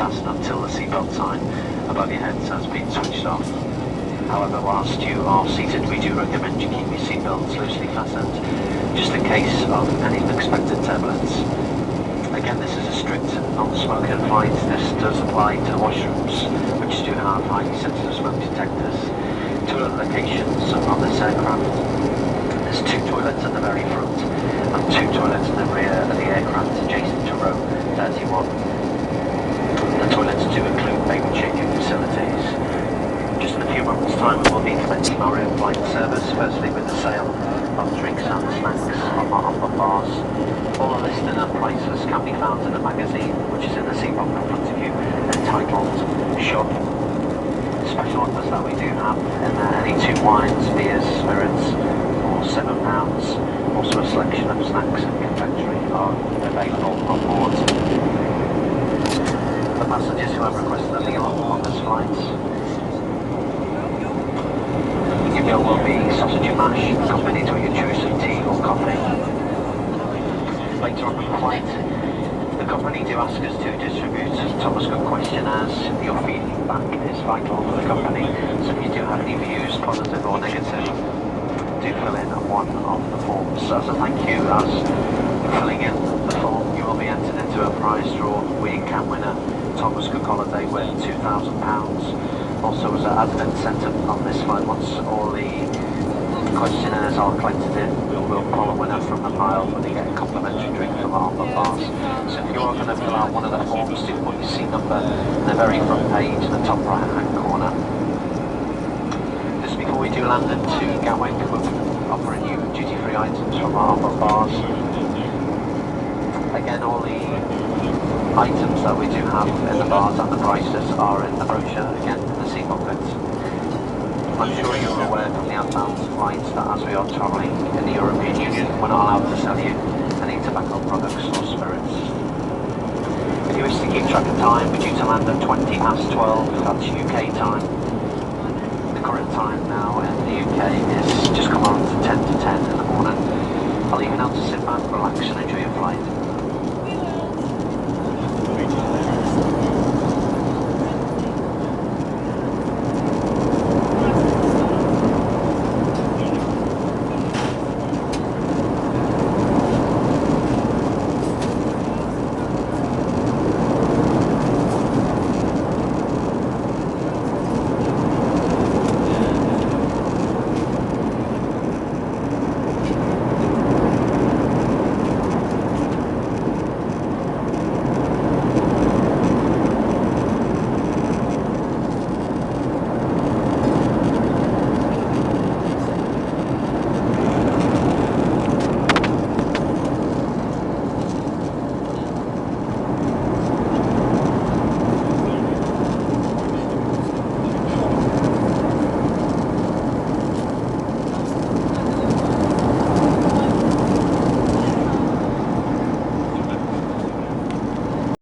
fasten until the seatbelt sign above your heads has been switched off. However, whilst you are seated, we do recommend you keep your seatbelts loosely fastened, just in case of any unexpected turbulence. Again, this is a strict non-smoking flight. This does apply to the washrooms, which do have highly sensitive smoke detectors. Toilet locations on this aircraft. There's 2 toilets at the very front and 2 toilets in the rear of the aircraft, adjacent to row 31. The toilets do include baby changing facilities. Just in a few moments' time, we will be commencing our in-flight service, firstly with the sale of drinks and snacks on our onboard bars. All the listing and prices can be found in the magazine, which is in the seat pocket in front of you, entitled Shop. Special offers that we do have in there, any 2 wines, beers, spirits, for £7. Also a selection of snacks and confectionery are available on board. The passengers who have requested a meal on this flight, your meal will be sausage and mash, accompanied with your choice of tea or coffee. Later on in the flight, the company do ask us to distribute Thomas Cook questionnaires. Your feedback is vital for the company, so if you do have any views, positive or negative, do fill in one of the forms. As a thank you, as filling in the form, you will be entered into a prize draw where you can win a Thomas Cook holiday worth £2,000. Also, as an added incentive on this flight, once all the questionnaires are collected in, we will pull a winner from the pile when they get a complimentary drink from our onboard bars. So if you are going to fill out one of the forms, do put your seat number in the very front page in the top right hand corner. Just before we do land into Gatwick, we'll be offering you duty-free items from our onboard bars. Again, all the items that we do have in the bars and the prices are in the brochure, again in the seat pocket. I'm sure you're aware from the outbound flights that as we are travelling in the European Union, we're not allowed to sell you any tobacco products or spirits. If you wish to keep track of time, we're due to land at 20 past 12, that's UK time. The current time now in the UK is just come on to 10 to 10 in the morning. I'll leave you now to sit back, relax and enjoy